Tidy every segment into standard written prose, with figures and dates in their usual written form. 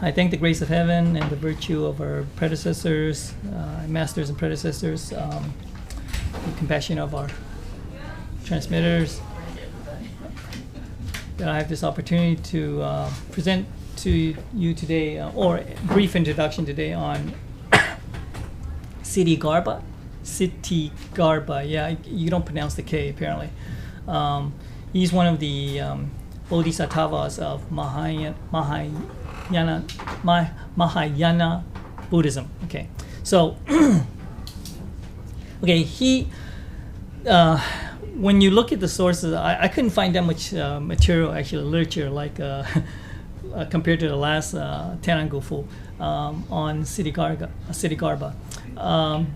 I thank the grace of heaven and the virtue of our predecessors, masters and predecessors, the compassion of our transmitters, that I have this opportunity to present to you today, or a brief introduction today on Ksitigarbha. Ksitigarbha, yeah, you don't pronounce the K apparently. He's one of the bodhisattvas of Mahayana Buddhism. Okay, so okay, he when you look at the sources, I couldn't find that much material, actually, literature like compared to the last Tenangufu on Ksitigarbha,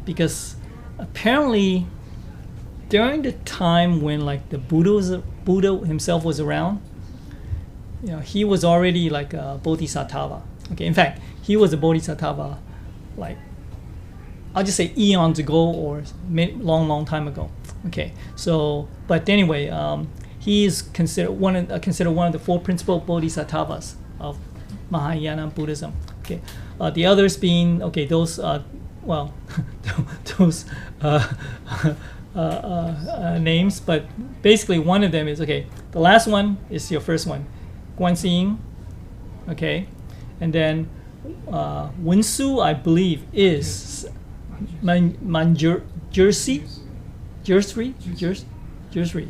because apparently during the time when like the Buddha himself was around, you know, he was already like a bodhisattva. Okay, in fact, he was a bodhisattva, like I'll just say eons ago or long time ago. Okay, so but anyway, he is considered one of the four principal bodhisattvas of Mahayana Buddhism. Okay, the others being those those names, but basically one of them is the last one is your first one, Guanxin. Okay, and then Wensu, I believe, is Manjushri.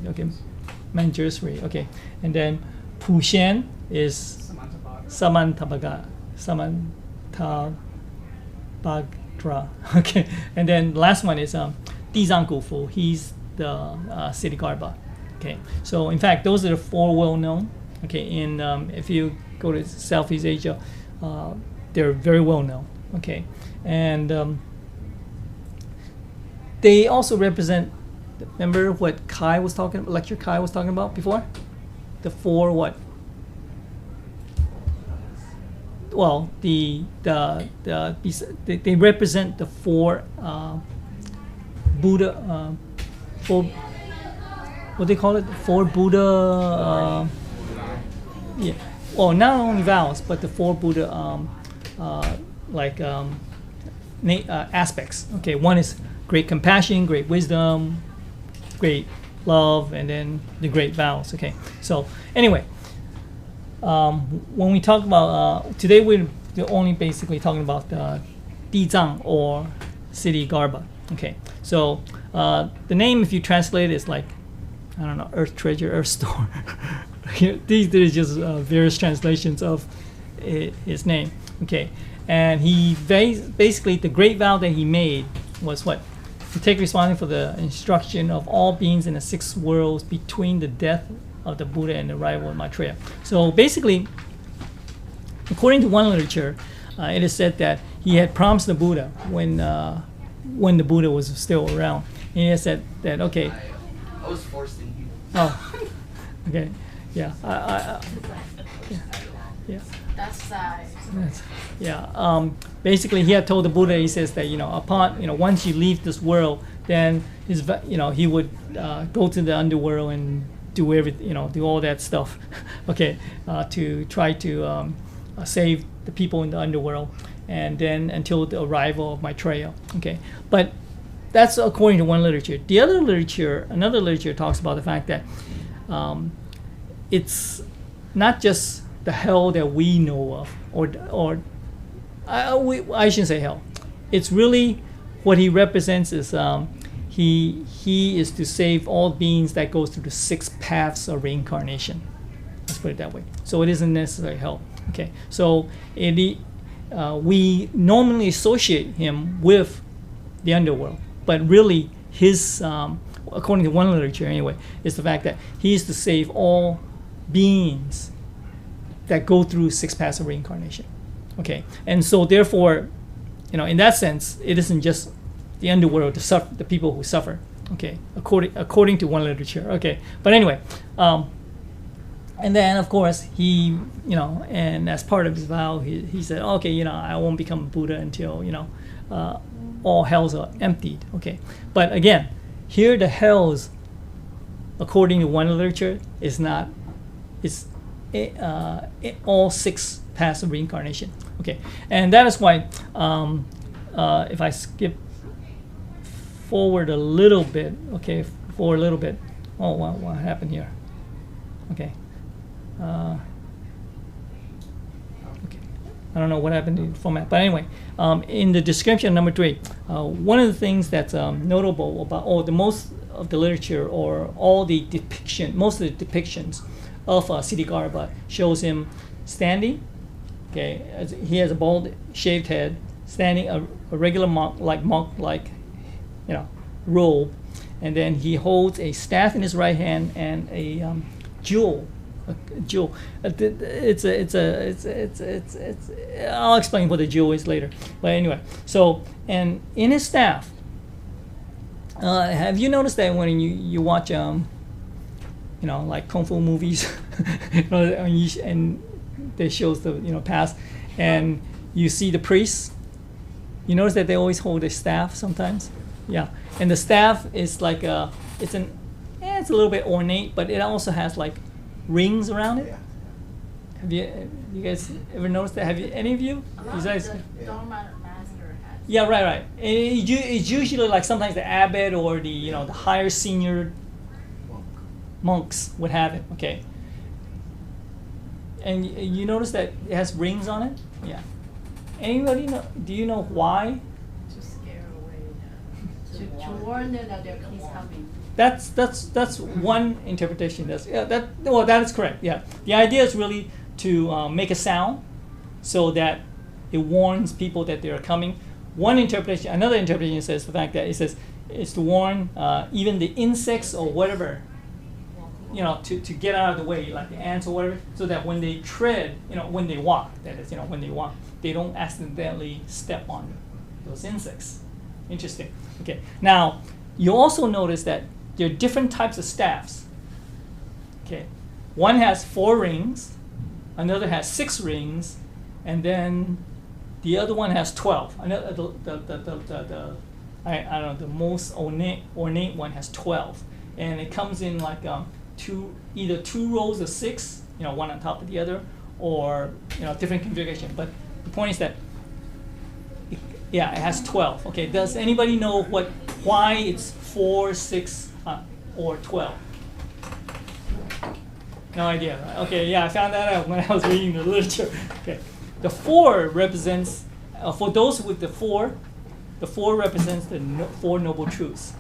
Okay, Manjushri. Okay, and then Pushen is Samantabhagra. Okay, and then the last one is Dizanggufu. He's the Ksitigarbha. Okay, so in fact, those are the four well known. Okay, in if you go to Southeast Asia, they're very well known. Okay, and they also represent. Remember what Kai was talking about? Lecture Kai was talking about before? The four what? Well, they represent the four Buddha. What they call it? Four Buddha. Yeah. Well, not only vows, but the four Buddha aspects. Okay, one is great compassion, great wisdom, great love, and then the great vows. Okay, so anyway, when we talk about today, we're only basically talking about Dizang or Ksitigarbha. Okay, so the name, if you translate it, is like, I don't know, earth treasure, earth store. These are just various translations of his name. Okay, and he basically, the great vow that he made was what? To take responsibility for the instruction of all beings in the six worlds between the death of the Buddha and the arrival of Maitreya. So basically, according to one literature, it is said that he had promised the Buddha when the Buddha was still around. And he had said that, okay. I was forced in here. Oh, okay, yeah. Yeah. That's sad. Yeah. Basically, he had told the Buddha. He says that upon once you leave this world, then he would go to the underworld and do everything, do all that stuff. Okay, to try to save the people in the underworld, and then until the arrival of Maitreya. Okay, but that's according to one literature. The other literature, another literature, talks about the fact that it's not just the hell that we know of, or I shouldn't say hell. It's really what he represents is he is to save all beings that goes through the six paths of reincarnation. Let's put it that way. So it isn't necessarily hell. Okay. So we normally associate him with the underworld, but really his, according to one literature anyway, is the fact that he is to save all beings that go through six paths of reincarnation. Okay, and so therefore, in that sense, it isn't just the underworld, the people who suffer. Okay, according to one literature. Okay, but anyway, and then of course he, and as part of his vow, he said, okay, I won't become a Buddha until all hells are emptied. Okay, but again, here the hells, according to one literature, is not, it's all six paths of reincarnation. Okay, and that is why if I skip forward a little bit, okay, for a little bit. Oh, wow, what happened here? Okay. Okay. I don't know what happened in the format, but anyway, in the description number 3, one of the things that's notable about the most of the literature or all the most of the depictions of Ksitigarbha shows him standing. Okay, he has a bald, shaved head, standing a regular monk-like, robe, and then he holds a staff in his right hand and a jewel. It's I'll explain what the jewel is later. But anyway, so and in his staff, have you noticed that when you watch like kung fu movies, and they shows the past, and you see the priests, you notice that they always hold a staff sometimes. Yeah, and the staff is like it's a little bit ornate, but it also has like rings around it. Yeah. Have you guys ever noticed that? Have you any of you? You guys? The Dharma master has. Yeah, right. It's usually like sometimes the abbot or the the higher senior monks would have it. Okay. And you notice that it has rings on it. Yeah. Anybody know? Do you know why? To scare away to warn them that he's coming. That's one interpretation. That is correct. Yeah, the idea is really to make a sound, so that it warns people that they are coming. One interpretation, another interpretation says the fact that it says it's to warn even the insects or whatever, to get out of the way, like the ants or whatever, so that when they tread, when they walk, that is, when they walk, they don't accidentally step on those insects. Interesting. Okay. Now, you also notice that there are different types of staffs. Okay, one has 4 rings, another has 6 rings, and then the other one has 12. Another, I don't know, the most ornate one has 12, and it comes in like either 2 rows of 6, one on top of the other, or different configuration. But the point is that it has 12. Okay, does anybody know why it's 4, 6? Or 12? No idea. Right? Okay, yeah, I found that out when I was reading the literature. Okay, the 4 represents, for those with the 4 represents the 4 noble truths.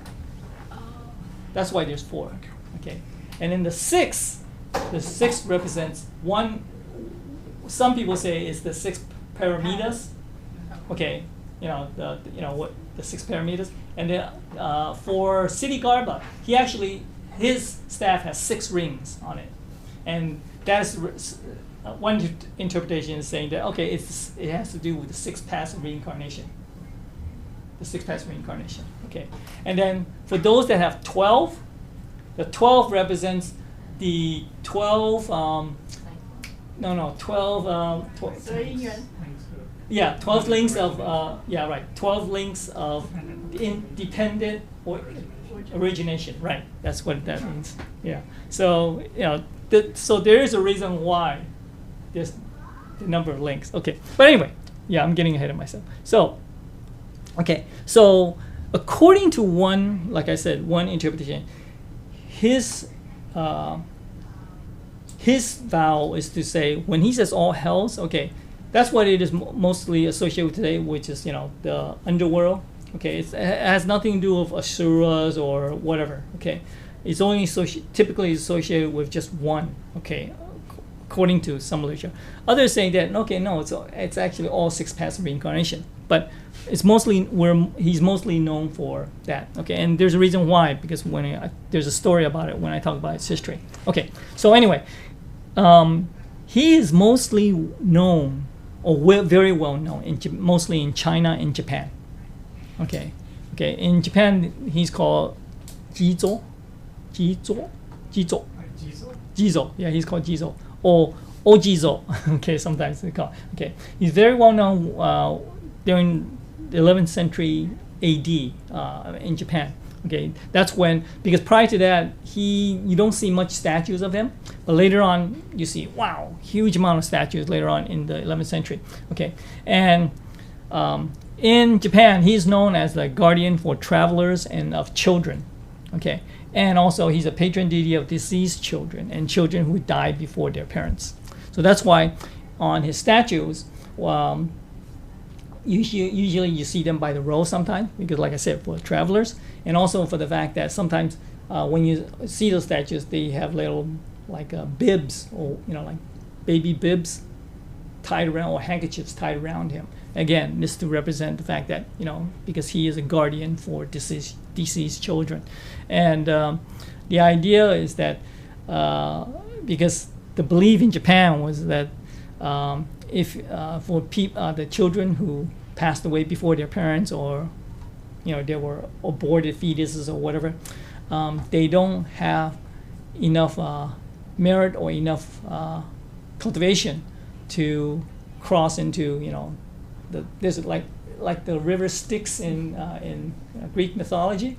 That's why there's 4. Okay, and then the 6 represents one. Some people say it's the 6 paramitas. Okay, the 6 paramitas. And then for Ksitigarbha, his staff has 6 rings on it, and that's one interpretation is saying that it has to do with the 6 paths of reincarnation. The 6 paths of reincarnation. Okay, and then for those that have 12, the 12 represents the 12. 12. 12 links of 12 links of independent or origination. Right, that's what that means. Yeah. So so there is a reason why there's the number of links. Okay, but anyway, I'm getting ahead of myself. So, so according to one interpretation, his vow is to say when he says all hells. Okay. That's what it is mostly associated with today, which is the underworld. Okay, it has nothing to do with asuras or whatever. Okay, it's only typically associated with just one. Okay, according to some literature. Others say that it's actually all 6 paths of reincarnation. But it's mostly he's mostly known for that. Okay, and there's a reason why, because there's a story about it when I talk about its history. Okay, so anyway, he is mostly known, or very well known, mostly in China and Japan. Okay. In Japan, he's called Jizo. Yeah, he's called Jizo, or Ojizo. Okay, sometimes they call. Okay, he's very well known during the 11th century A.D. In Japan. Okay, that's when, because prior to that, you don't see much statues of him, but later on you see, wow, huge amount of statues later on in the 11th century. Okay, and in Japan, he's known as the guardian for travelers and of children. Okay, and also he's a patron deity of deceased children and children who died before their parents. So that's why on his statues, usually you see them by the row sometimes, because like I said, for travelers, and also for the fact that sometimes when you see those statues, they have little like bibs, or like baby bibs tied around, or handkerchiefs tied around him. Again, this to represent the fact that because he is a guardian for deceased children. And the idea is that because the belief in Japan was that if for the children who passed away before their parents, or they were aborted fetuses or whatever, they don't have enough merit or enough cultivation to cross into there's like the river Styx in Greek mythology.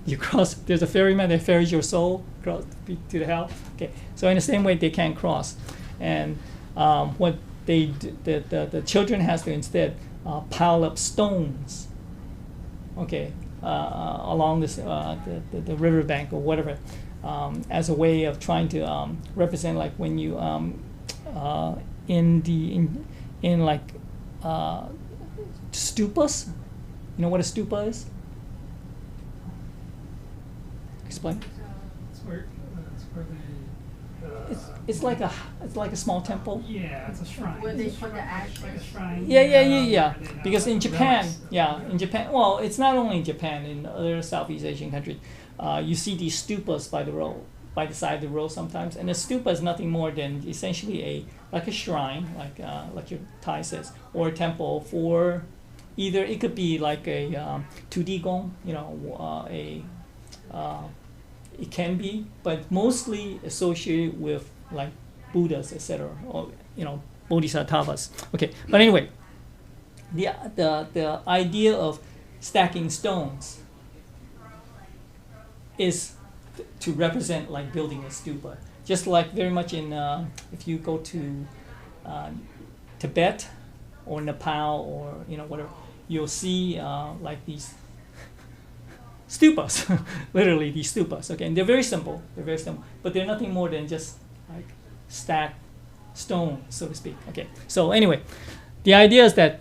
You cross, there's a ferryman that ferries your soul across to the hell. Okay, so in the same way they can't cross, and what they the children has to instead pile up stones, okay, along this the riverbank or whatever, as a way of trying to represent, like when you in like stupas. You know what a stupa is? Explain. It's where they. It's like a small temple. Yeah, it's a shrine. Where they put the ashes. Like a shrine. Yeah. Where they Because have in Japan, relics. well, it's not only in Japan. In other Southeast Asian countries, you see these stupas by the side of the road sometimes. And a stupa is nothing more than essentially like a shrine, like your Thai says, or a temple for either, it could be like a tudigong, it can be, but mostly associated with like Buddhas, etc., or bodhisattvas. Okay, but anyway, the idea of stacking stones is to represent like building a stupa, just like very much in if you go to Tibet or Nepal or whatever, you'll see like these stupas, literally these stupas. Okay, and they're very simple, but they're nothing more than just like stacked stone, so to speak. Okay, so anyway, the idea is that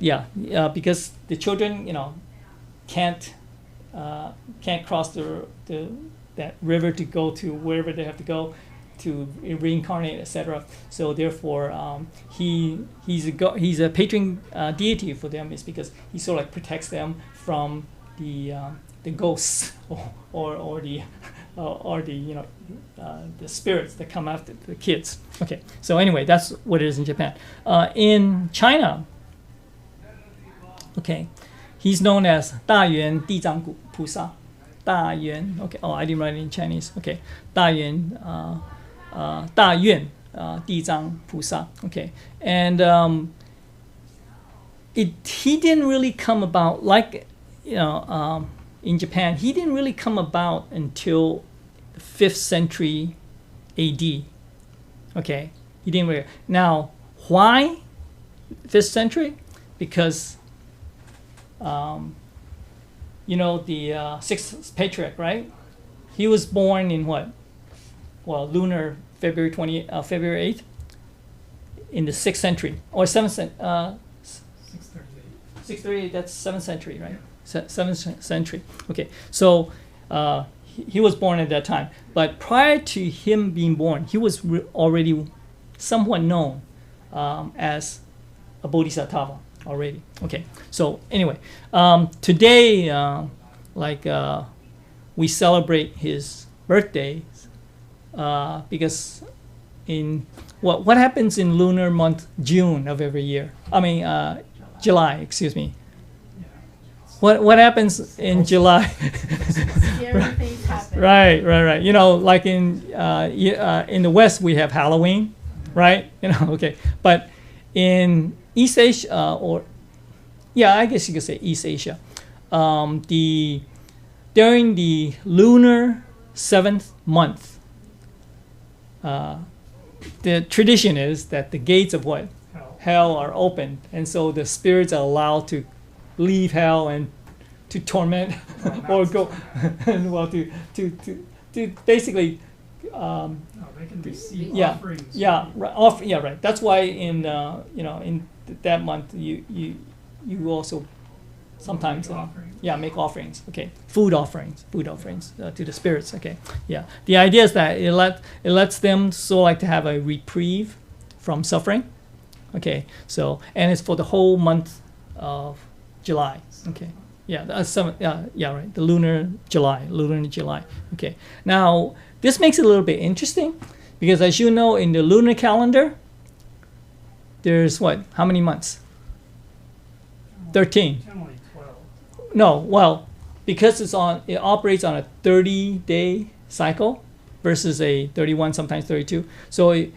because the children can't cross that river to go to wherever they have to go to reincarnate, etc. So therefore, he's a patron deity for them, is because he sort of like protects them from the ghosts or the the spirits that come after the kids. Okay, so anyway, that's what it is in Japan. In China, okay, he's known as 大圆地藏菩萨. 大圆, okay. Oh, I didn't write it in Chinese. Okay, 大圆大愿地藏菩萨. Okay, and he didn't really come about like in Japan. He didn't really come about until the 5th century AD. Okay, he didn't really. Now, why 5th century? Because the sixth patriarch, right? He was born in what? Well, lunar February 8th in the 6th century or 7th century. 638. That's 7th century, right? 7th century. Okay, so he was born at that time. But prior to him being born, he was already somewhat known as a bodhisattva already. Okay, so anyway, today, we celebrate his birthday because in what happens in lunar month June of every year? I mean July. Excuse me. What happens in July? Scary things happen. Right. Like in the West we have Halloween, right? Okay, but in East Asia, I guess you could say East Asia, the during the lunar 7th month, the tradition is that the gates of what? Hell are opened, and so the spirits are allowed to leave hell and to torment or go and well to basically they can receive yeah offerings. right. That's why in in that month you also sometimes Make offerings. make offerings. Okay, food offerings to the spirits. Okay, yeah. The idea is that it lets them to have a reprieve from suffering. Okay, so and it's for the whole month of July. Okay, yeah, right. The lunar July. Okay, now this makes it a little bit interesting because, as you know, in the lunar calendar, there's how many months? 13. Generally 12. No, well, because it operates on a 30-day cycle versus a 31, sometimes 32. So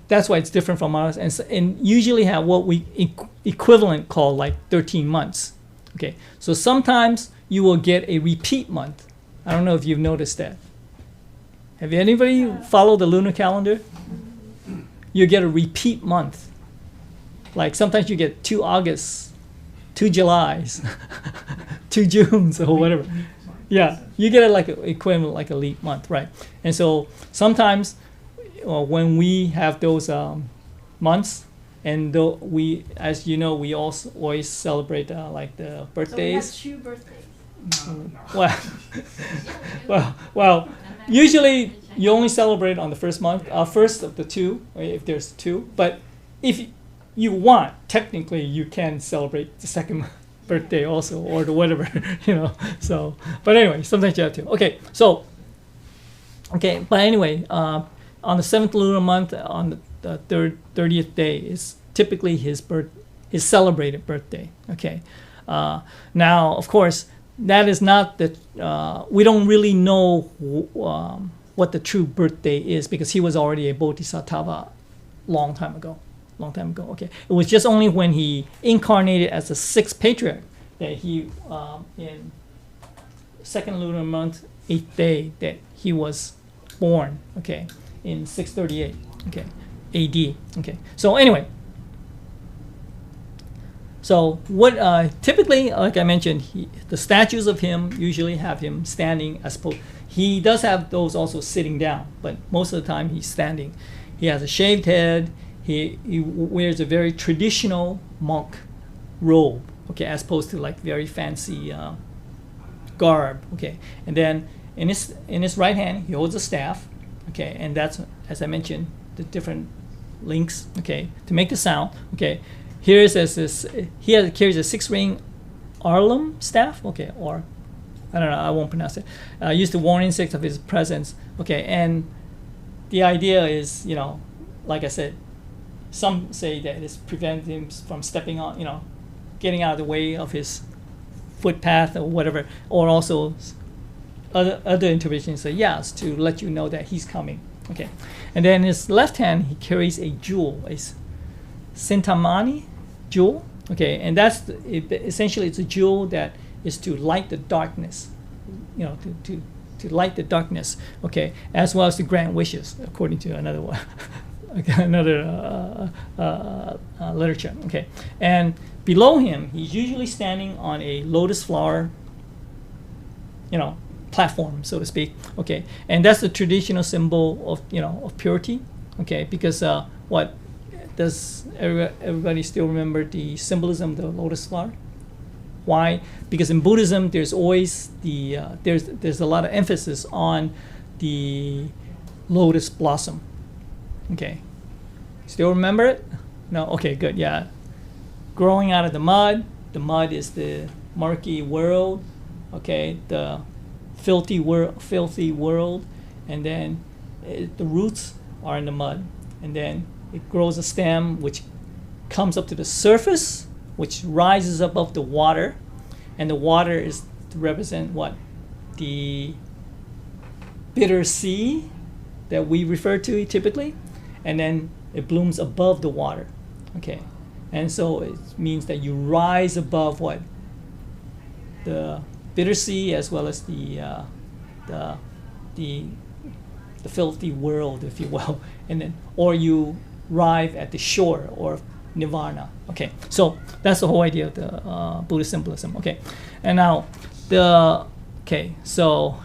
that's why it's different from ours, and usually have what we equivalent call 13 months. Okay, so sometimes you will get a repeat month. I don't know if you've noticed that. Have anybody followed the lunar calendar? You get a repeat month. Like sometimes you get 2 Augusts, 2 Julys, 2 Junes, or whatever. Yeah, you get it like an equivalent, like a leap month, right? And so sometimes when we have those months, and we, as you know, we also always celebrate the birthdays. So we have 2 birthdays. Well, usually you only celebrate on the first month, first of the 2, if there's 2. But if you want, technically, you can celebrate the second birthday also, or the whatever, So, but anyway, sometimes you have to. Okay, but anyway, on the 7th lunar month, on the 30th day is typically his celebrated birthday. Okay, now of course that is not we don't really know what the true birthday is because he was already a bodhisattva long time ago. Okay, it was just only when he incarnated as the 6th patriarch that he in 2nd lunar month 8th day that he was born. Okay, in 638. Okay, AD. Okay, so anyway. So what typically, like I mentioned, the statues of him usually have him standing as opposed. He does have those also sitting down, but most of the time he's standing. He has a shaved head. He wears a very traditional monk robe, okay, as opposed to very fancy garb, okay. And then in his right hand he holds a staff, okay, and that's, as I mentioned, the different links, okay, to make the sound, okay. He carries a 6-ring Arlam staff, okay, or I don't know, I won't pronounce it. Used to warn insects of his presence, okay, and the idea is, like I said, some say that it's preventing him from stepping on, getting out of the way of his footpath or whatever, or also other interpretations say yes, to let you know that he's coming, okay. And then his left hand, he carries a jewel, a Sintamani jewel, okay, and that's essentially it's a jewel that is to light the darkness, to light the darkness, okay, as well as to grant wishes, according to another one, another literature, okay. And below him, he's usually standing on a lotus flower, platform, so to speak, okay, and that's the traditional symbol of of purity, okay, because what does everybody still remember the symbolism of the lotus flower? Why? Because in Buddhism, there's always there's a lot of emphasis on the lotus blossom. Okay, still remember it? No. Okay, good. Yeah, growing out of the mud. The mud is the murky world. Okay, the filthy world, and then the roots are in the mud, and then it grows a stem which comes up to the surface, which rises above the water, and the water is to represent what? The bitter sea that we refer to typically, and then it blooms above the water, okay? And so it means that you rise above what? The bitter sea as well as the the the filthy world, if you will, and then or you arrive at the shore or nirvana. Okay, so that's the whole idea of the Buddhist symbolism. Okay, and now so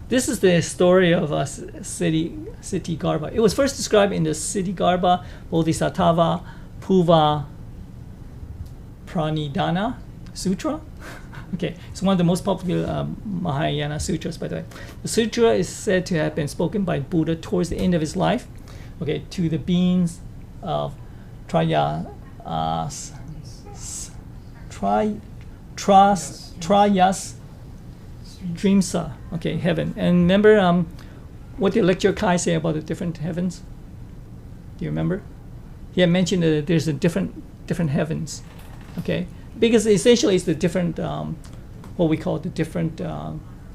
this is the story of Ksitigarbha. It was first described in the Ksitigarbha Bodhisattva Puva Pranidhana Sutra. Okay, it's one of the most popular Mahayana sutras, by the way. The sutra is said to have been spoken by Buddha towards the end of his life, okay, to the beings of Trayas, Dreamsa, okay, heaven. And remember what the lecture Kai say about the different heavens? Do you remember? He had mentioned that there's a different heavens, okay? Because essentially it's the different, what we call the different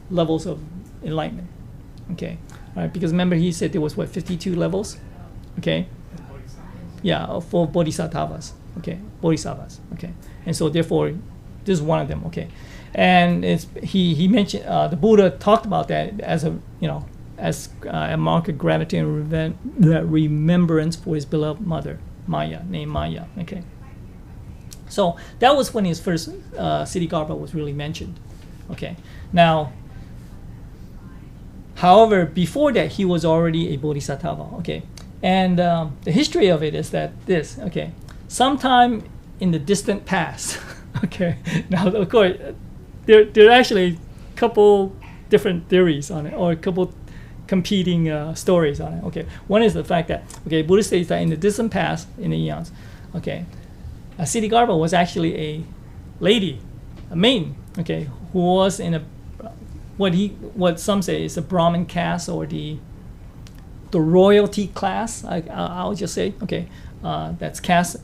levels of enlightenment, okay? All right, because remember he said there was, 52 levels, okay? Yeah, for bodhisattvas, okay? Bodhisattvas, okay? And so therefore, this is one of them, okay? And he mentioned, the Buddha talked about that as a mark of gratitude and remembrance for his beloved mother, Maya, named Maya, okay? So that was when his first Ksitigarbha was really mentioned. Okay. Now, however, before that he was already a bodhisattva. Okay, and the history of it is that this. Okay, sometime in the distant past. Okay. Now, of course, there are actually a couple different theories on it, or a couple competing stories on it. Okay. One is the fact that Buddha states that in the distant past, in the eons, okay. Ksitigarbha was actually a lady, a maiden, okay, who was in what some say is a Brahmin caste or the royalty class. I'll just say, okay, that's caste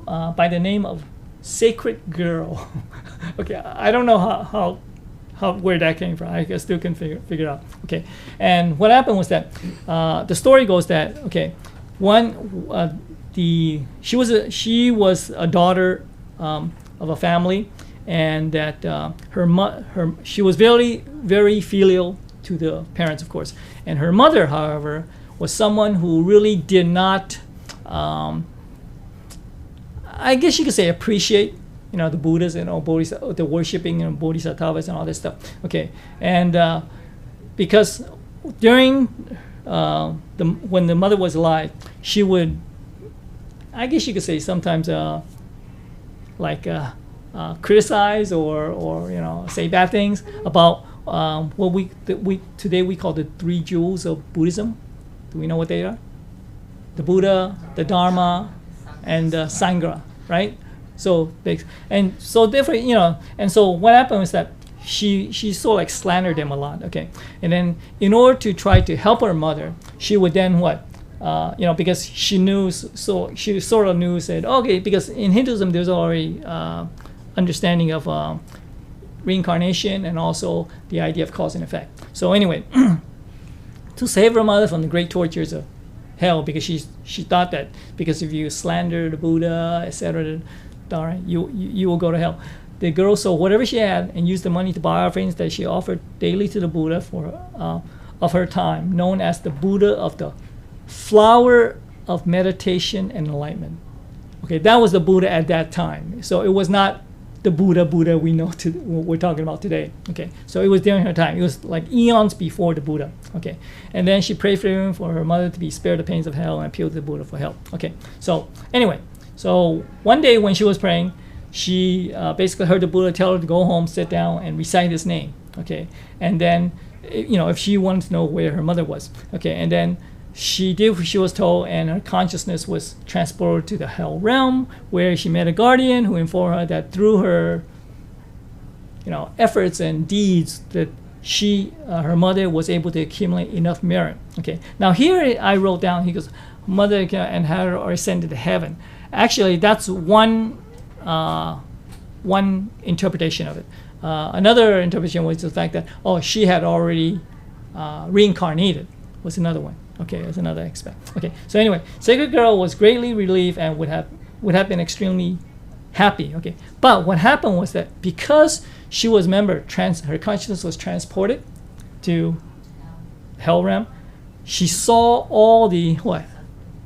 by the name of Sacred Girl. Okay, I don't know how where that came from. I still can figure it out. Okay, and what happened was that the story goes that she was a daughter of a family, and that she was very, very filial to the parents, of course. And her mother, however, was someone who really did not, I guess you could say, appreciate, the Buddhas and the worshiping and bodhisattvas and all this stuff. Okay, and because during when the mother was alive, she would, I guess you could say, sometimes criticize or say bad things about what we today we call the three jewels of Buddhism. Do we know what they are? The Buddha, the Dharma, and the Sangha, right? So therefore, and so what happened was that she sort of like slandered them a lot. Okay, and then in order to try to help her mother, she would then what? Because she knew, so she sort of knew, said, okay, because in Hinduism there's already understanding of reincarnation and also the idea of cause and effect. So anyway, to save her mother from the great tortures of hell, because she thought that because if you slander the Buddha, etc., you will go to hell. The girl sold whatever she had and used the money to buy offerings that she offered daily to the Buddha of her time, known as the Buddha of the flower of meditation and enlightenment. Okay, that was the Buddha at that time. So it was not the Buddha we know we're talking about today. Okay, so it was during her time. It was like eons before the Buddha. Okay, and then she prayed for her mother to be spared the pains of hell and appealed to the Buddha for help. Okay, so anyway, so one day when she was praying, she basically heard the Buddha tell her to go home, sit down, and recite his name. Okay, and then if she wanted to know where her mother was. Okay, and then she did what she was told, and her consciousnly was transported to the hell realm, where she met a guardian who informed her that through her, efforts and deeds, that her mother was able to accumulate enough merit. Okay. Now here I wrote down, he goes, mother and had her ascended to heaven. Actually, that's one interpretation of it. Another interpretation was the fact that she had already reincarnated. Was another one. Okay, that's another aspect. Okay, so anyway, Sacred Girl was greatly relieved and would have been extremely happy. Okay, but what happened was that because she was, remember, her consciousness was transported to hell realm, she saw all the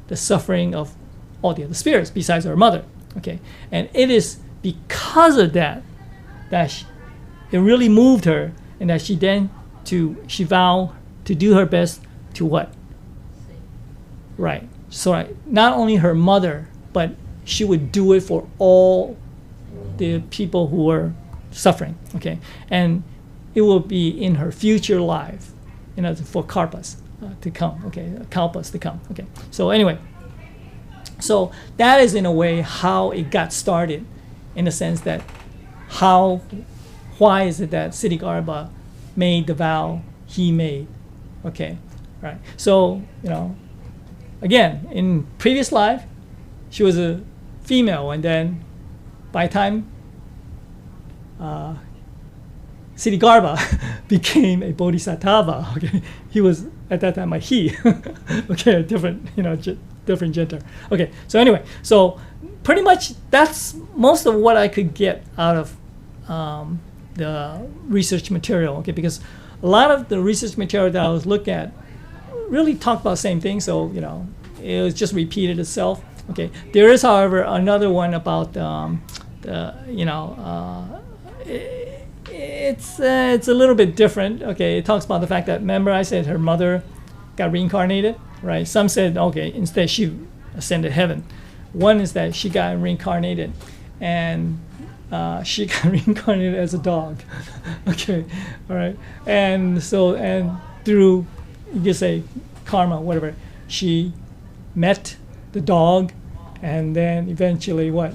the suffering of all the other spirits besides her mother. Okay, and it is because of that it really moved her, and that she vowed to do her best to what? Right. So not only her mother, but she would do it for all the people who were suffering. Okay, and it will be in her future life, for karpas to come. Okay, kalpas to come. Okay. So anyway, so that is in a way how it got started, in the sense that why is it that Ksitigarbha made the vow he made? Okay, right. So again, in previous life, she was a female, and then by the time Ksitigarbha became a bodhisattva, okay, he was at that time a he, okay, a different different gender. Okay, so anyway, so pretty much that's most of what I could get out of the research material. Okay, because a lot of the research material that I was looking at really talked about the same thing, so it was just repeated itself. Okay, there is, however, another one about it's a little bit different. Okay, it talks about the fact that, remember I said her mother got reincarnated, right? Some said, okay, instead she ascended heaven. One is that she got reincarnated, and she got reincarnated as a dog. Okay, all right, and through, you could say, karma, whatever, she met the dog, and then eventually what?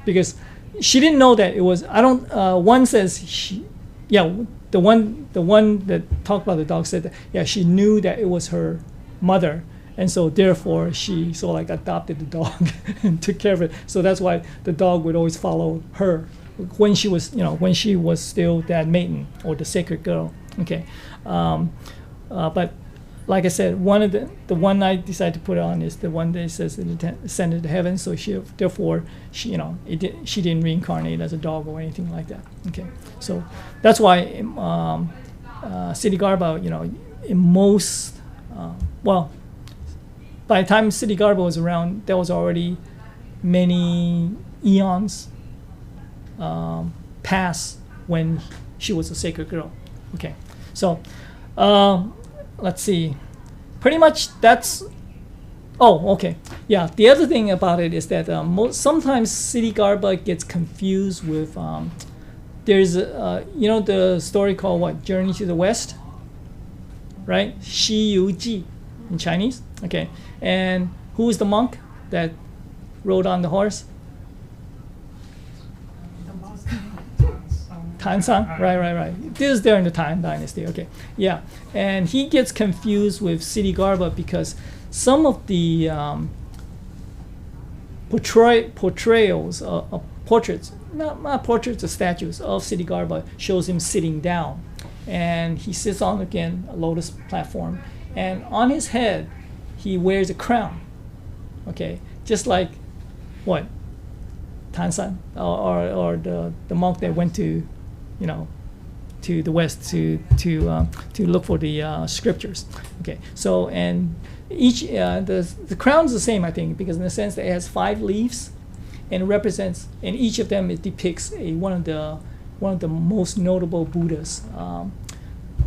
Because she didn't know that it was. One says the one that talked about the dog said that she knew that it was her mother, and so therefore she sort of adopted the dog and took care of it. So that's why the dog would always follow her when she was still that maiden or the sacred girl. Okay, but like I said, one of the one I decided to put on is the one that says it ascended to heaven. So she didn't reincarnate as a dog or anything like that. Okay, so that's why Ksitigarbha, in most by the time Ksitigarbha was around, there was already many eons past when she was a sacred girl. Okay, so. Let's see. Pretty much that's. Oh, okay. Yeah. The other thing about it is that sometimes Ksitigarbha gets confused with. There's the story called what? Journey to the West. Right? Xi Yu Ji in Chinese. Okay. And who is the monk that rode on the horse? Tansang, right. This is during the Tang Dynasty. Okay, yeah, and he gets confused with Ksitigarbha because some of the portrayals of portraits, not portraits of statues of Ksitigarbha, shows him sitting down, and he sits on again a lotus platform, and on his head he wears a crown. Okay, just like what? Tansang or the monk that went to the West to look for the scriptures. Okay, so and each the crown's the same, I think, because in the sense that it has 5 leaves, and it represents, and each of them it depicts one of the most notable Buddhas.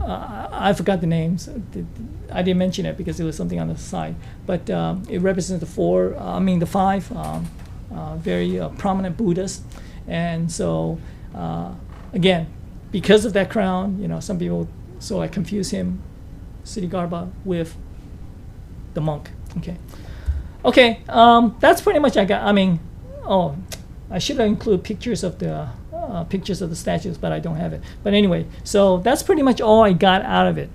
I forgot the names. I didn't mention it because it was something on the side, but it represents the 5 very prominent Buddhas, and so. Again, because of that crown, some people sort of confuse him, Ksitigarbha, with the monk. Okay. That's pretty much I got. I should have included pictures of the statues, but I don't have it. But anyway, so that's pretty much all I got out of it.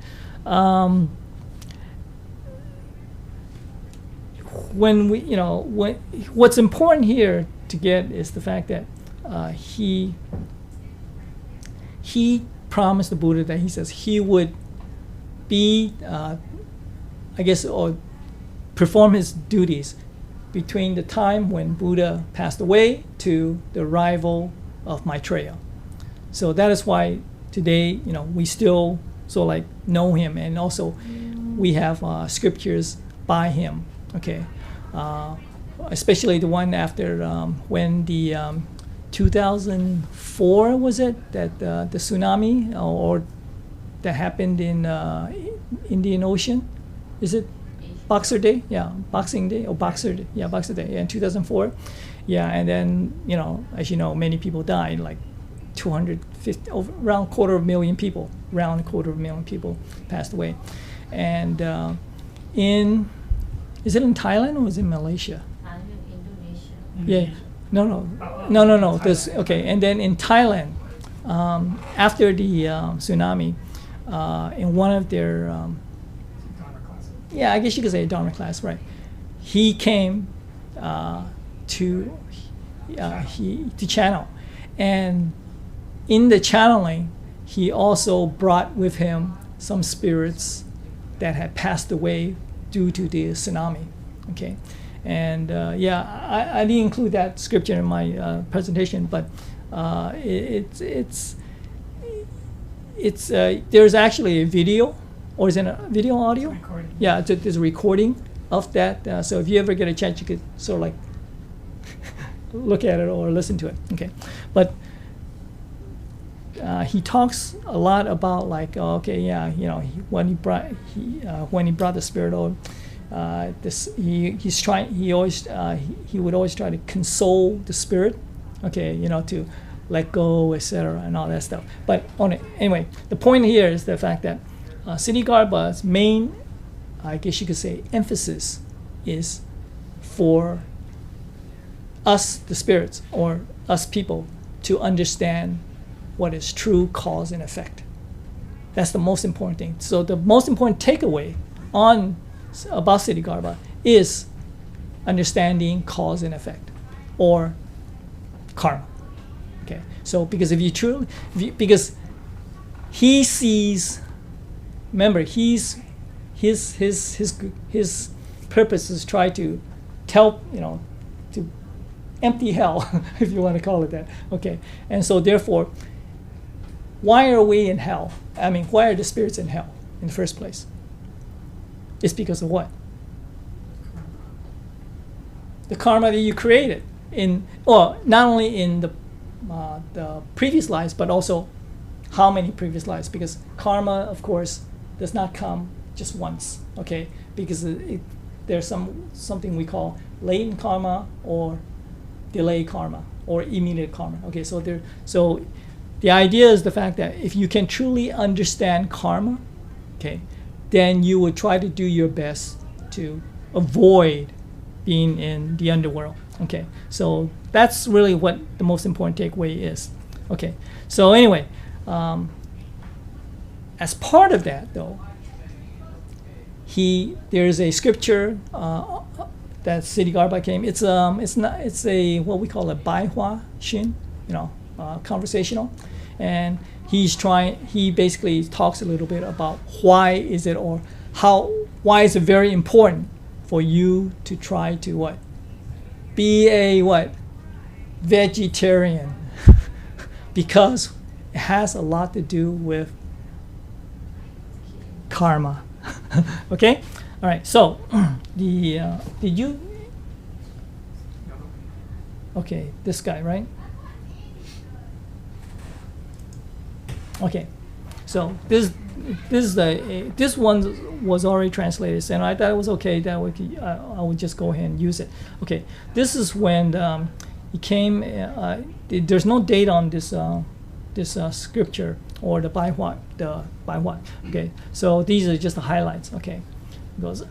What's important here to get is the fact that he promised the Buddha that he says he would be, or perform his duties between the time when Buddha passed away to the arrival of Maitreya. So that is why today, we still know him, and also we have scriptures by him. Okay, especially the one after when the 2004 was it that the tsunami or that happened in Indian Ocean? Is it Boxer Day? Yeah, Boxing Day or Boxer Day? Yeah, Boxer Day. Yeah, in 2004. Yeah, and then as you know, many people died, like 250, around quarter of a million people. Around a quarter of a million people passed away, and is it in Thailand or is it in Malaysia? Indonesia. Yeah. No. This, okay, and then in Thailand, after the tsunami, in one of their Dharma class. yeah, I guess you could say Dharma class, right? He came to channel, and in the channeling, he also brought with him some spirits that had passed away due to the tsunami. Okay, and I didn't include that scripture in my presentation, but it's there's actually a video, or is it a video audio? Recording. Yeah, there's a recording of that. So if you ever get a chance, you could sort of like look at it or listen to it. Okay, but he talks a lot about like when he brought the spirit over, he would always try to console the spirit, to let go, etc., and all that stuff. But anyway, the point here is the fact that Ksitigarbha's main, I guess you could say, emphasis is for us, the spirits, or us people, to understand what is true cause and effect. That's the most important thing. So the most important takeaway about Ksitigarbha is understanding cause and effect, or karma. Okay. So because because he sees, remember, his purpose is try to tell, to empty hell, if you want to call it that. Okay. And so therefore, why are we in hell? I mean, why are the spirits in hell in the first place? It's because of what? The karma that you created not only in the previous lives, but also how many previous lives? Because karma, of course, does not come just once. Okay, because there's something we call latent karma or delayed karma or immediate karma. Okay, so the idea is the fact that if you can truly understand karma, okay, then you would try to do your best to avoid being in the underworld. Okay, so that's really what the most important takeaway is. Okay, so anyway, as part of that though, there's a scripture that Ksitigarbha came. It's a what we call a Baihua Shin, conversational, and he basically talks a little bit about why is it very important for you to try to be a vegetarian, because it has a lot to do with karma. Okay, all right. So did you? Okay, this guy, right? Okay, so this one was already translated, and I thought it was okay that I would just go ahead and use it. Okay, this is when he came. There's no date on this scripture or the Baihua. Okay, so these are just the highlights. Okay, he goes.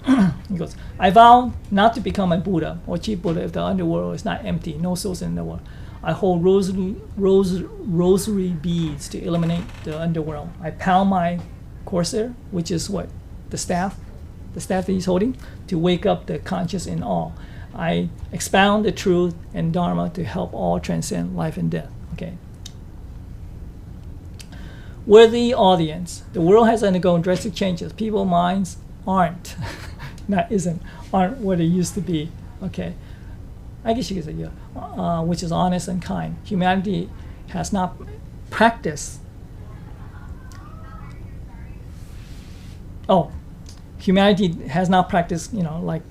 I vow not to become a Buddha or chief Buddha if the underworld is not empty, no souls in the world. I hold rosary beads to eliminate the underworld. I pound my corsair, which is what? The staff that he's holding, to wake up the conscious in all. I expound the truth and Dharma to help all transcend life and death. Okay. Worthy audience, the world has undergone drastic changes. People's minds aren't what it used to be. Okay. I guess you could say, yeah, which is honest and kind. Humanity has not practiced. Oh, humanity has not practiced, like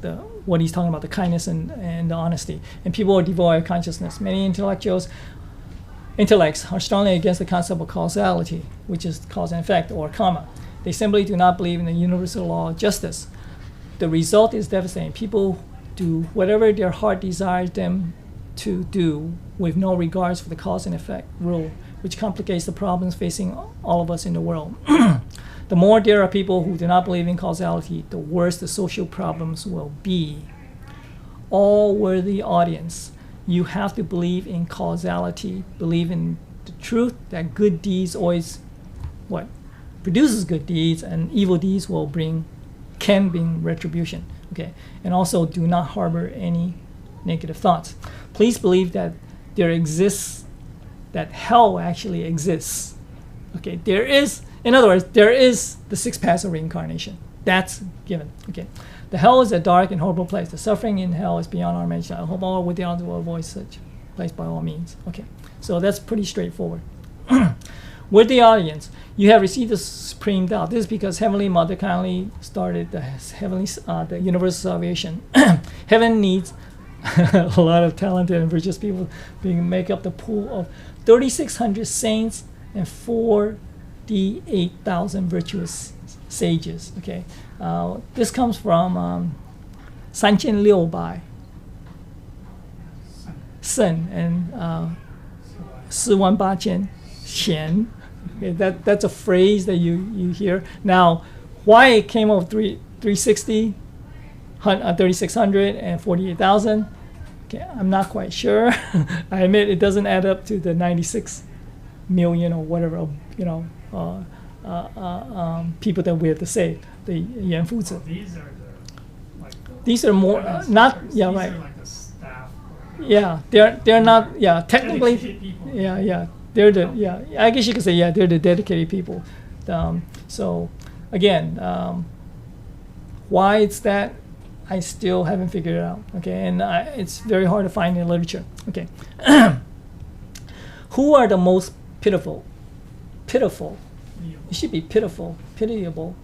what he's talking about, the kindness and the honesty. And people are devoid of consciousness. Many intellects are strongly against the concept of causality, which is cause and effect, or karma. They simply do not believe in the universal law of justice. The result is devastating. People do whatever their heart desires them to do with no regards for the cause and effect rule, which complicates the problems facing all of us in the world. The more there are people who do not believe in causality, the worse the social problems will be. All worthy audience, you have to believe in causality, believe in the truth that good deeds always produces good deeds, and evil deeds can bring retribution. Okay, and also do not harbor any negative thoughts. Please believe that that hell actually exists. Okay, in other words, there is the 6 paths of reincarnation. That's given. Okay, the hell is a dark and horrible place. The suffering in hell is beyond our imagination. I hope all with the honor will avoid such place by all means. Okay, so that's pretty straightforward. With the audience, you have received the supreme Tao. This is because Heavenly Mother kindly started the universal salvation. Heaven needs a lot of talented and virtuous people being make up the pool of 3,600 saints and 48,000 virtuous sages. Okay, this comes from 3600 Sen and 48,000 Xian. Okay, that's a phrase that you hear. Now, why it came up 360, 3,600, and 48,000? Okay, I'm not quite sure. I admit it doesn't add up to the 96 million or whatever, people that we have to save, the Yan Fuzi. So These are more not these right. are like the staff. Yeah, they're not technically Dedicated people. they're I guess you could say they're the dedicated people. So again, why it's that I still haven't figured it out. Okay, and it's very hard to find in literature. Okay, who are the most pitiful? It should be pitiful, pitiable.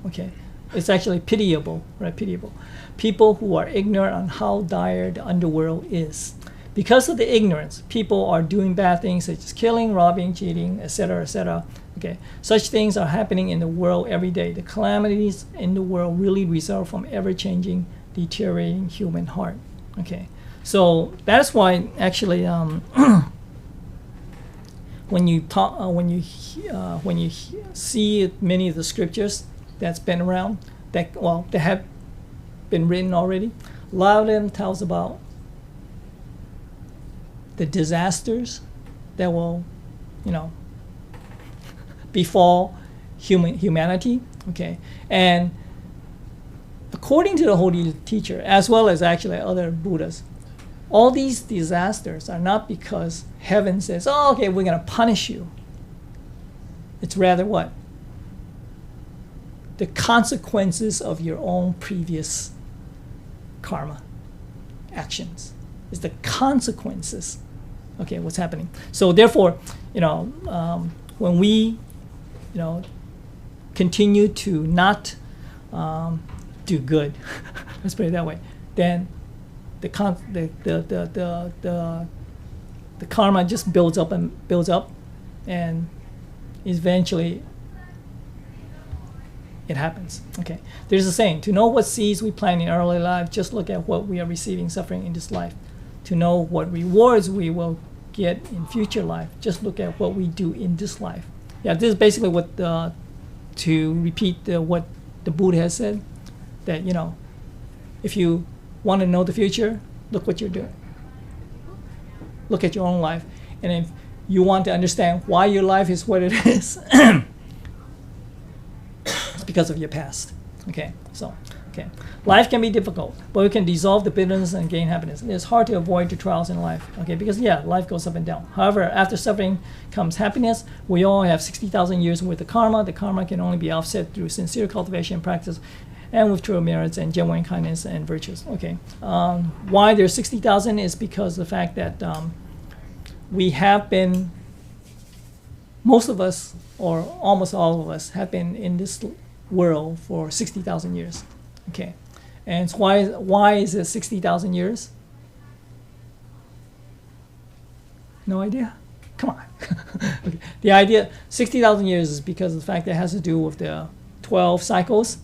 Okay, it's actually pitiable, right? Pitiable. People who are ignorant on how dire the underworld is. Because of the ignorance, people are doing bad things such as killing, robbing, cheating, etc., etc. Okay, such things are happening in the world every day. The calamities in the world really result from ever-changing, deteriorating human heart. Okay, so that's why actually when you see many of the scriptures that's been around, that have been written already, a lot of them tells about the disasters that will, befall humanity. Okay, and according to the Holy Teacher, as well as actually other Buddhas, all these disasters are not because heaven says, "Oh, okay, we're going to punish you." It's rather what? The consequences of your own previous karma actions. It's the consequences. Okay, what's happening? So therefore, when we, continue to not do good, let's put it that way, then the karma just builds up, and eventually it happens. Okay, there's a saying: to know what seeds we plant in early life, just look at what we are receiving, suffering in this life. To know what rewards we will get in future life, just look at what we do in this life. Yeah, this is basically what to repeat what the Buddha has said, that if you want to know the future, look what you're doing. Look at your own life, and if you want to understand why your life is what it is, it's because of your past. Okay, so. Okay. Life can be difficult, but we can dissolve the bitterness and gain happiness. It's hard to avoid the trials in life, okay? Because life goes up and down. However, after suffering comes happiness. We all have 60,000 years worth of karma. The karma can only be offset through sincere cultivation and practice. and with true merits and genuine kindness and virtues. Okay. Why there's 60,000 is because of the fact that we have been, most of us, or almost all of us, have been in this world for 60,000 years. Okay. And so why is it 60,000 years? No idea? Come on. Okay. The idea, 60,000 years is because of the fact that it has to do with the 12 cycles,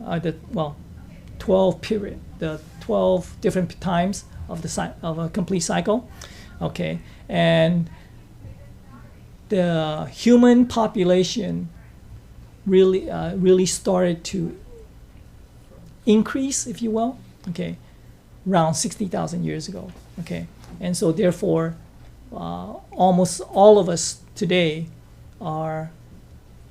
12 period, the 12 different times of of a complete cycle. Okay. And the human population really started to increase, if you will, okay, around 60,000 years ago. Okay. And so therefore, almost all of us today are,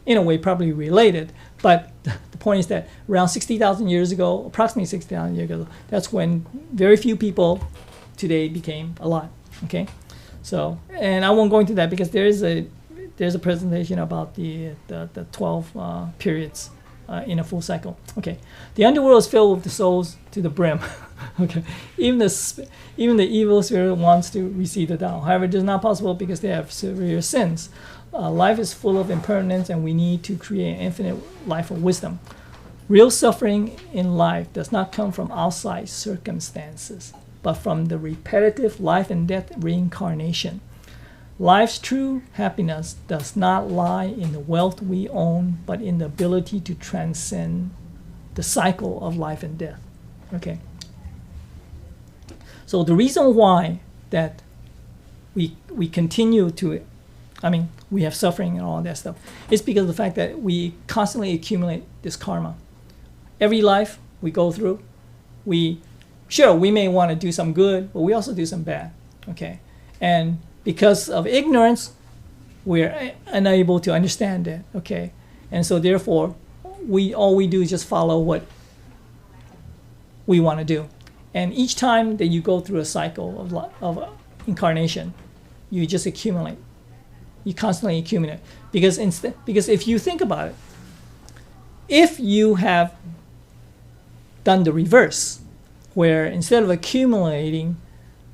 in a way, probably related. But the point is that around 60,000 years ago, approximately 60,000 years ago, that's when very few people today became alive. Okay, so, and I won't go into that because there's a presentation about the 12 periods in a full cycle. Okay, the underworld is filled with the souls to the brim. Okay, even the evil spirit wants to receive the Tao. However, it is not possible because they have severe sins. Life is full of impermanence, and we need to create an infinite life of wisdom. Real suffering in life does not come from outside circumstances, but from the repetitive life and death reincarnation. Life's true happiness does not lie in the wealth we own, but in the ability to transcend the cycle of life and death. Okay. So the reason why that we continue to, we have suffering and all that stuff, is because of the fact that we constantly accumulate this karma. Every life we go through, we may want to do some good, but we also do some bad. Okay. And because of ignorance, we're unable to understand that. Okay. And so therefore, all we do is just follow what we want to do. And each time that you go through a cycle of incarnation, you just accumulate. You constantly accumulate. Because if you think about it, if you have done the reverse, where instead of accumulating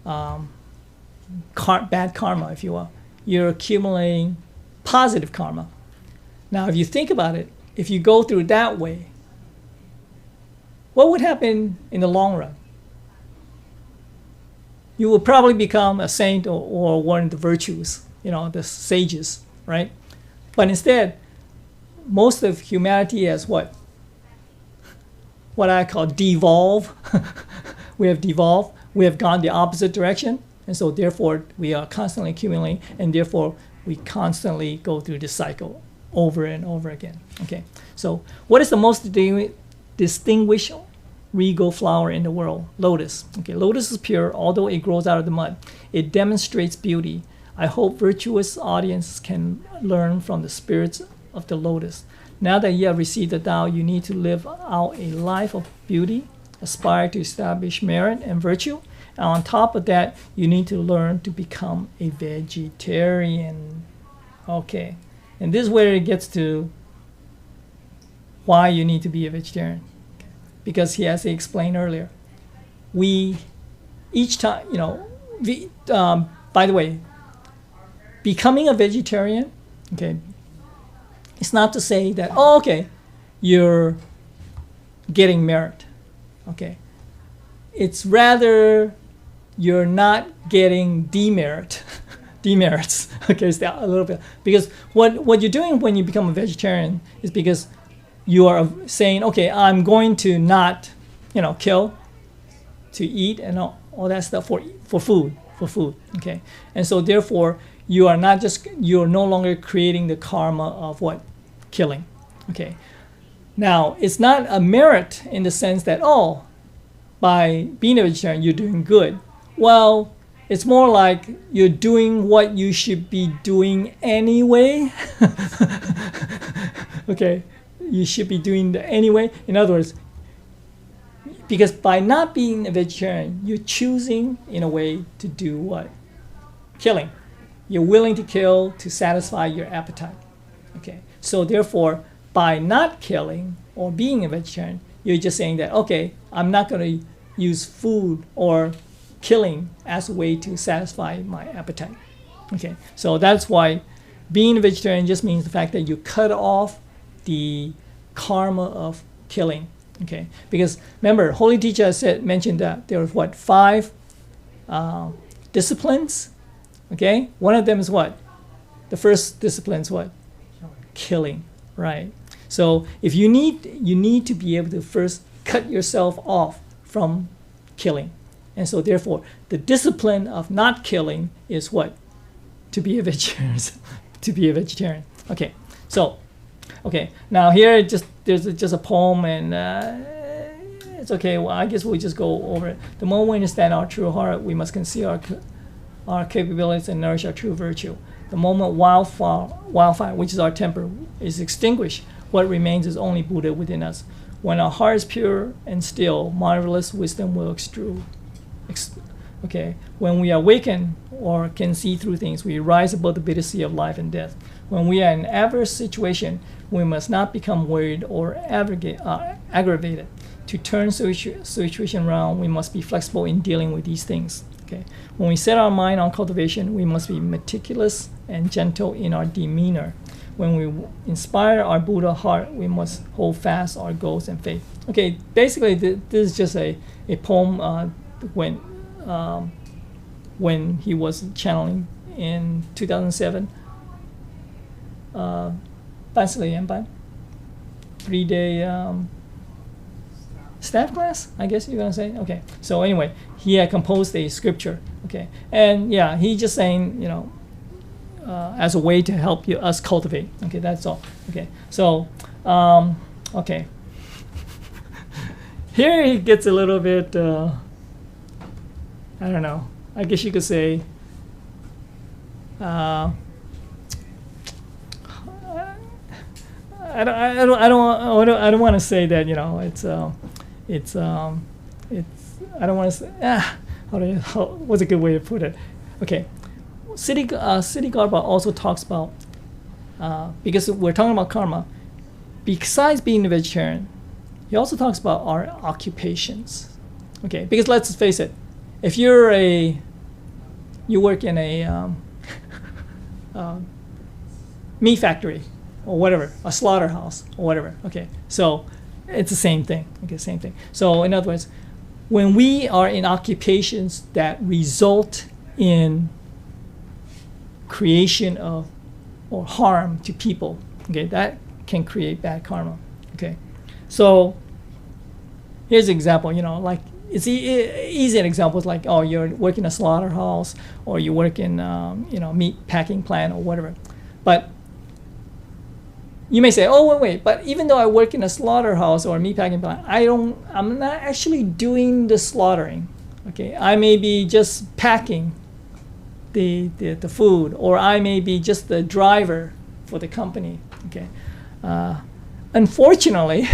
bad karma, if you will, you're accumulating positive karma. Now, if you think about it, if you go through that way, what would happen in the long run? You will probably become a saint or one of the virtues, the sages, right? But instead, most of humanity has what I call devolve. We have devolved. We have gone the opposite direction. And so therefore, we are constantly accumulating, and therefore, we constantly go through this cycle over and over again. Okay. So what is the most distinguished regal flower in the world? Lotus. Okay, lotus is pure, although it grows out of the mud. It demonstrates beauty. I hope virtuous audiences can learn from the spirits of the lotus. Now that you have received the Tao, you need to live out a life of beauty, aspire to establish merit and virtue. And on top of that, you need to learn to become a vegetarian. Okay, and this is where it gets to why you need to be a vegetarian. Because as I explained earlier, each time, by the way, becoming a vegetarian, okay, it's not to say that, you're getting merit, okay. It's rather you're not getting demerits, okay, it's a little bit. Because what you're doing when you become a vegetarian is because you are saying, okay, I'm going to not, kill, to eat and all that stuff for food, okay? And so therefore, you're no longer creating the karma of what? Killing, okay? Now, it's not a merit in the sense that, by being a vegetarian, you're doing good. Well, it's more like you're doing what you should be doing anyway, okay? You should be doing that anyway. In other words, because by not being a vegetarian, you're choosing, in a way, to do what? Killing. You're willing to kill to satisfy your appetite. Okay. So therefore, by not killing or being a vegetarian, you're just saying that, okay, I'm not going to use food or killing as a way to satisfy my appetite. Okay, so that's why being a vegetarian just means the fact that you cut off the karma of killing. Okay, because remember, Holy Teacher mentioned that there are what, 5 disciplines. Okay, one of them is what? The first discipline is what? Killing, right? So if you need to be able to first cut yourself off from killing, and so therefore the discipline of not killing is what? To be a vegetarian. To be a vegetarian. Okay, so okay, now here there's just a poem, and it's okay. Well, I guess we'll just go over it. The moment we understand our true heart, we must conceal our capabilities and nourish our true virtue. The moment wildfire, which is our temper, is extinguished, what remains is only Buddha within us. When our heart is pure and still, marvelous wisdom will extrude. Okay, when we awaken or can see through things, we rise above the bitter sea of life and death. When we are in an adverse situation, we must not become worried or aggravated. To turn situation around, we must be flexible in dealing with these things. Okay, when we set our mind on cultivation, we must be meticulous and gentle in our demeanor. When we inspire our Buddha heart, we must hold fast our goals and faith. Okay, basically this is just a poem when he was channeling in 2007. 3-day staff class, I guess you're gonna say. Okay, so anyway, he had composed a scripture. Okay, and yeah, he just saying, as a way to help us cultivate. Okay, that's all. Okay, so okay, here he gets a little bit. I don't know. I guess you could say. I don't want to say that, it's I don't want to say, what's a good way to put it? Okay, Ksitigarbha also talks about, because we're talking about karma, besides being a vegetarian, he also talks about our occupations. Okay, because let's face it, if you work in a meat factory, or whatever, a slaughterhouse, or whatever. Okay, so it's the same thing. Okay, same thing. So in other words, when we are in occupations that result in creation of or harm to people, okay, that can create bad karma. Okay, so here's an example. Like it's easy examples like, oh, you're working in a slaughterhouse, or you work in meat packing plant or whatever, but you may say, oh, wait, but even though I work in a slaughterhouse or a meatpacking plant, I'm not actually doing the slaughtering. Okay, I may be just packing the food, or I may be just the driver for the company. Okay, unfortunately,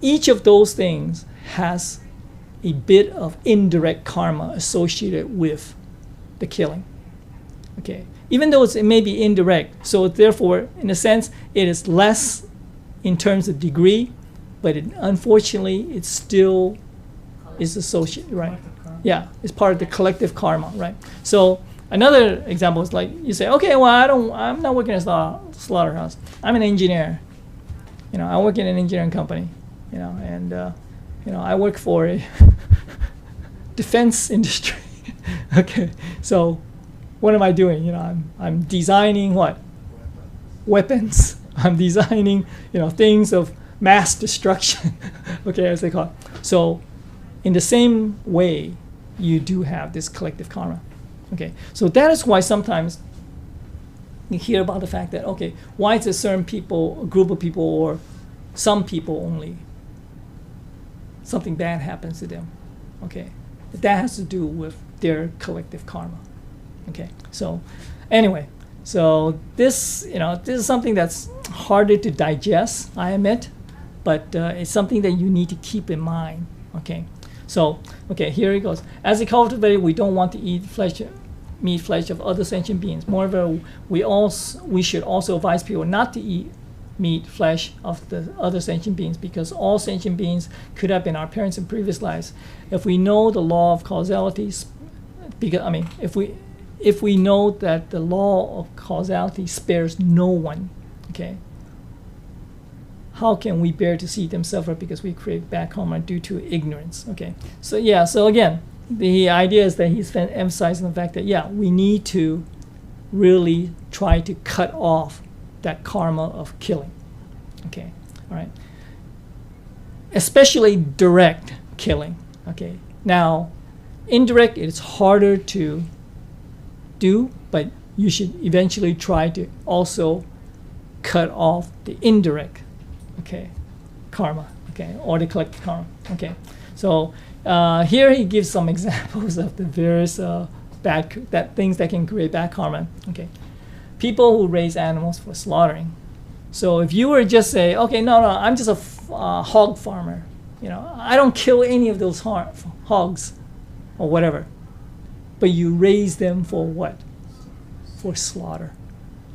each of those things has a bit of indirect karma associated with the killing. Okay. Even though it may be indirect, so therefore, in a sense, it is less in terms of degree, but unfortunately, it still is associated, right? Yeah, it's part of the collective karma, right? So another example is like you say, okay, well, I'm not working in a slaughterhouse. I'm an engineer. I work in an engineering company. And I work for a defense industry. Okay, so. What am I doing? I'm designing what? Weapons. I'm designing, things of mass destruction. Okay, as they call it. So, in the same way, you do have this collective karma. Okay, so that is why sometimes you hear about the fact that, okay, why is a certain people, a group of people, or some people only, something bad happens to them. Okay, that has to do with their collective karma. Okay, so anyway, so this is something that's harder to digest, I admit, but it's something that you need to keep in mind. Okay, so here it goes. As a cultivator, we don't want to eat flesh of other sentient beings. Moreover, we should also advise people not to eat meat, flesh of the other sentient beings, because all sentient beings could have been our parents in previous lives. If we know the law of causality, because if we know that the law of causality spares no one, okay, how can we bear to see them suffer because we create bad karma due to ignorance? Okay, so again, the idea is that he's emphasizing the fact that we need to really try to cut off that karma of killing. Okay, all right. Especially direct killing. Okay, now indirect it's harder to do, but you should eventually try to also cut off the indirect, okay, karma, okay, or the collective karma. Okay, so here he gives some examples of the various things that can create bad karma. Okay, people who raise animals for slaughtering. So if you were just say, okay, no, I'm just a hog farmer, I don't kill any of those hogs or whatever, but you raise them for what? For slaughter.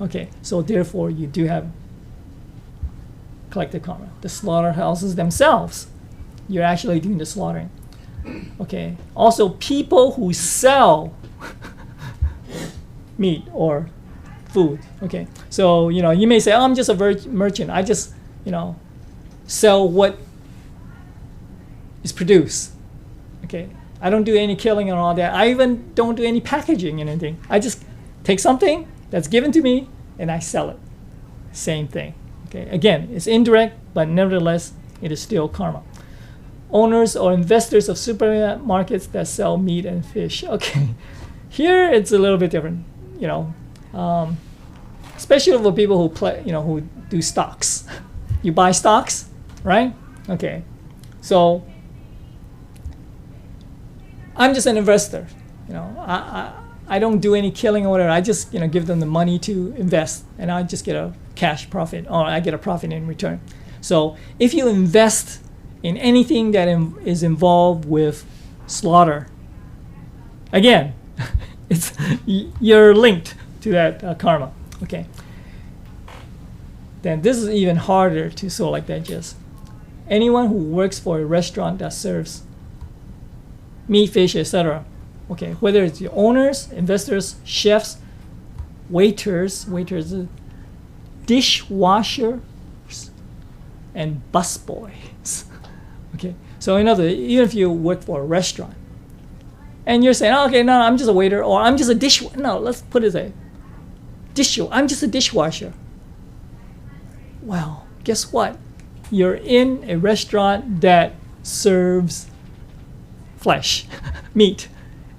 Okay, so therefore you do have collective karma. The slaughterhouses themselves, you're actually doing the slaughtering. Okay, also people who sell meat or food. Okay, so you may say, I'm just a merchant. I just sell what is produced. Okay, I don't do any killing and all that. I even don't do any packaging and anything. I just take something that's given to me and I sell it. Same thing. Okay, again, it's indirect, but nevertheless, it is still karma. Owners or investors of supermarkets that sell meat and fish. Okay, here it's a little bit different. Especially for people who do stocks. You buy stocks, right? Okay, so I'm just an investor. I don't do any killing or whatever. I just give them the money to invest, and I just get a cash profit, or I get a profit in return. So if you invest in anything that is involved with slaughter, again, you're linked to that karma. Okay. Then this is even harder to like that. Just anyone who works for a restaurant that serves meat, fish, etc. Okay, whether it's the owners, investors, chefs, waiters, dishwashers, and busboys. Okay, so in other words, even if you work for a restaurant, and you're saying, okay, no, I'm just a waiter, or I'm just a dishwasher. No, let's put it I'm just a dishwasher. Well, guess what? You're in a restaurant that serves flesh, meat,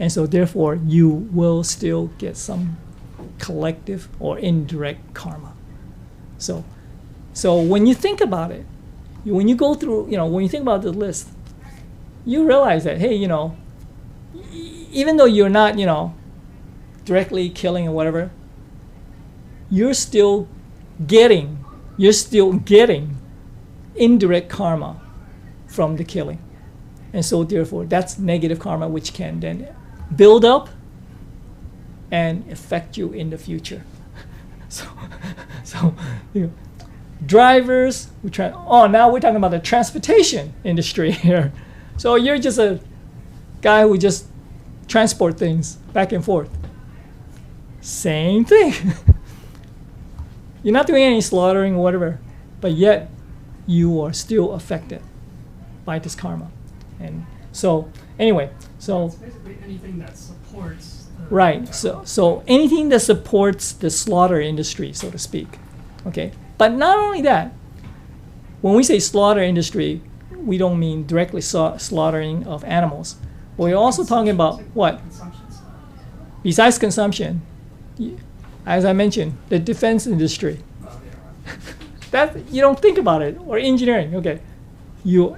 and so therefore you will still get some collective or indirect karma. So when you think about it, when you go through, when you think about the list, you realize that, hey, even though you're not, directly killing or whatever, you're still getting indirect karma from the killing. And so therefore that's negative karma, which can then build up and affect you in the future. So drivers, now we're talking about the transportation industry here. So you're just a guy who just transport things back and forth. Same thing. You're not doing any slaughtering or whatever, but yet you are still affected by this karma. And so anyway, so it's basically anything that supports the right. So anything that supports the slaughter industry, so to speak. Okay. But not only that, when we say slaughter industry, we don't mean directly slaughtering of animals. We're also talking about what? consumption stuff. Besides consumption, as I mentioned, the defense industry. Oh, yeah, right. That you don't think about it, or engineering. Okay, you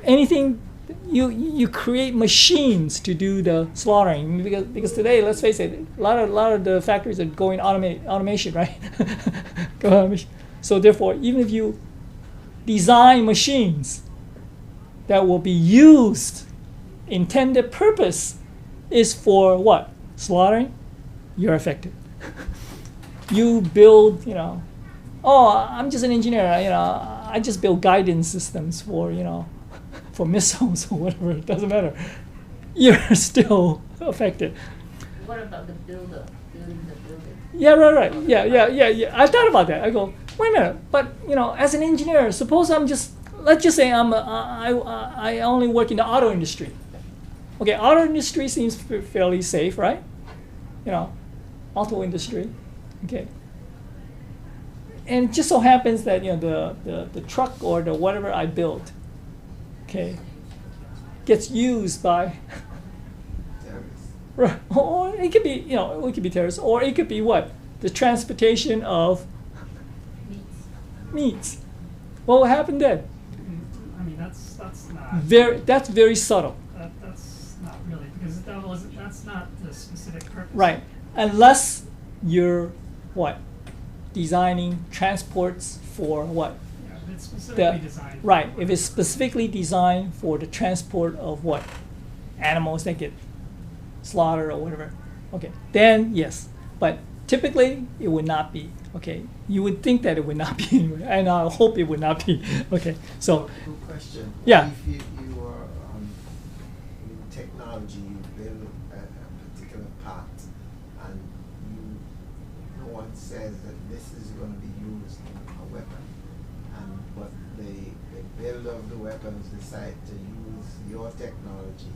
create machines to do the slaughtering, because today, let's face it, a lot of the factories are going automation, right? Go automation. So therefore, even if you design machines that will be used, intended purpose is for what? Slaughtering, you're affected. You build, oh, I'm just an engineer. You know, I just build guidance systems for for missiles or whatever. It doesn't matter. You're still affected. What about the builder, building the building? Yeah, right. Yeah. I thought about that. I go, wait a minute. But as an engineer, suppose let's just say I only work in the auto industry. Okay, auto industry seems fairly safe, right? Auto industry. Okay. And it just so happens that the truck or the whatever I built, okay, gets used by Terrorists. right, or it could be it could be terrorists, or it could be what, the transportation of meats. What will happen then? I mean, that's not. That's very subtle, That's not really, because that's not the specific purpose. right? Unless you're what, designing transports for what? Yeah, if it's specifically designed. Right, if it's specifically designed for the transport of what? Animals that get slaughtered or whatever. Okay, then yes. But typically it would not be. Okay, you would think that it would not be anyway, and I hope it would not be. Okay, so Good question. Yeah. If you are in technology, you build a particular part, and no one says that this is going to be used in a weapon, but the builder of the weapons decide to use your technology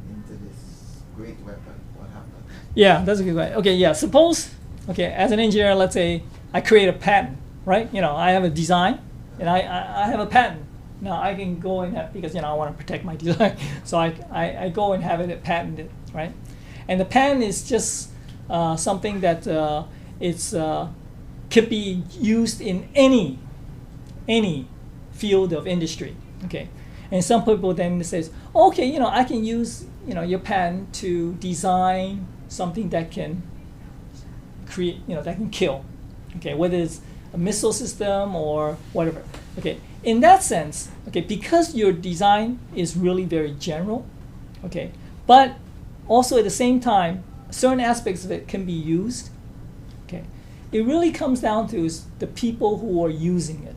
into this great weapon. What happens? yeah, that's a good question. Okay, yeah, suppose, okay, as an engineer, let's say I create a patent, right? I have a design, and I have a patent. Now I can go and have, because I want to protect my design, so I go and have it patented, right? And the patent is just something that could be used in any field of industry, okay? And some people then says, okay, I can use your patent to design something that can create, that can kill, okay, whether it's a missile system or whatever. Okay, in that sense, okay, because your design is really very general, okay, but also at the same time, certain aspects of it can be used, okay, it really comes down to is the people who are using it.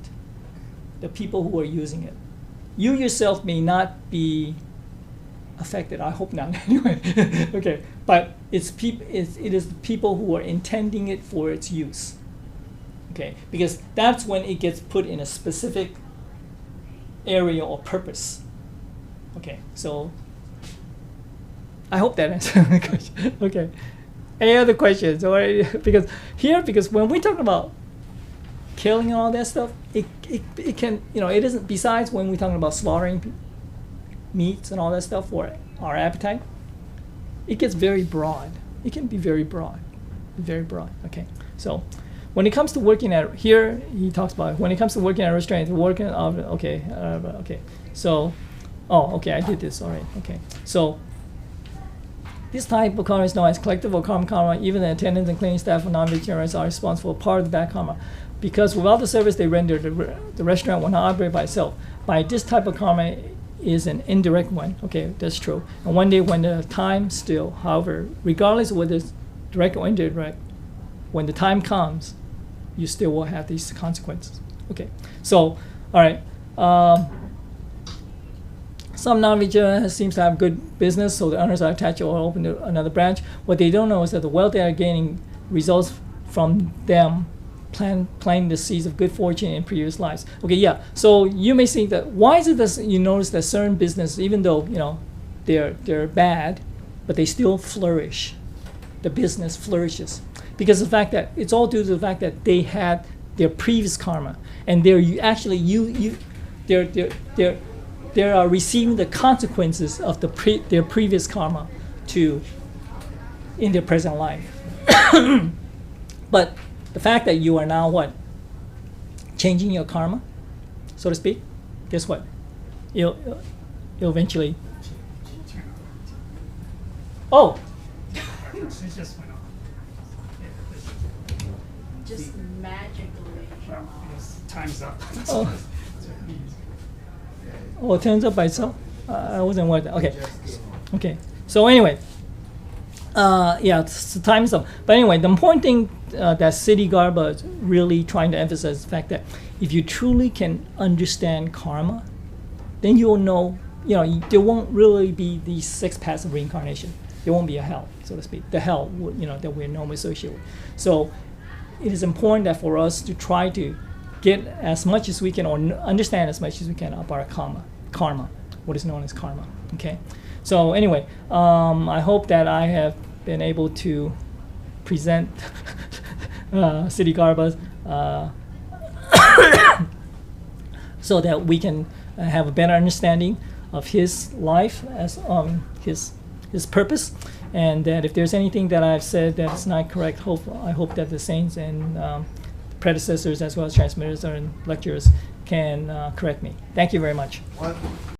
The people who are using it. You yourself may not be affected. I hope not. Anyway, okay. But it is the people who are intending it for its use. Okay, because that's when it gets put in a specific area or purpose. Okay, so I hope that answers the question. Okay. Any other questions? Or because when we talk about killing and all that stuff, it can, it isn't, besides when we're talking about slaughtering meats and all that stuff for our appetite, it gets very broad. It can be very broad. Okay, so when it comes to working at, here he talks about when it comes to working at a restaurant, okay, so, okay, I did this, all right, okay, so this type of karma is known as collective or common karma. Even the attendants and cleaning staff of non-vegetarians are responsible for part of the bad karma, because without the service they render, the restaurant will not operate by itself. By this type of karma is an indirect one. Okay, that's true. And one day when the time still, however, regardless of whether it's direct or indirect, when the time comes, you still will have these consequences. Okay, so, all right. Some non-vegetarians seems to have good business, so the owners are attached or open to another branch. What they don't know is that the wealth they are gaining results from them planting the seeds of good fortune in previous lives. Okay, yeah. So you may think that why is it that you notice that certain business, even though they're bad, but they still flourish. The business flourishes because the fact that it's all due to the fact that they had their previous karma, and they're they're receiving the consequences of their previous karma in their present life. But the fact that you are now what? Changing your karma, so to speak, guess what? You'll eventually. Oh. It just went off. Just magically. Because time's up. Oh. Oh, it turns up by itself. I wasn't worried. Okay. Okay. So anyway, yeah, so time is up. But anyway, the important thing that Ksitigarbha is really trying to emphasize the fact that if you truly can understand karma, then you'll know, there won't really be these 6 paths of reincarnation. There won't be a hell, so to speak. The hell, that we're normally associated with. So it is important that for us to try to get as much as we can, or understand as much as we can about karma, what is known as karma. Okay. So anyway, I hope that I have been able to present Ksitigarbha so that we can have a better understanding of his life as his purpose, and that if there's anything that I've said that is not correct, I hope that the saints and predecessors as well as transmitters and lecturers can correct me. Thank you very much.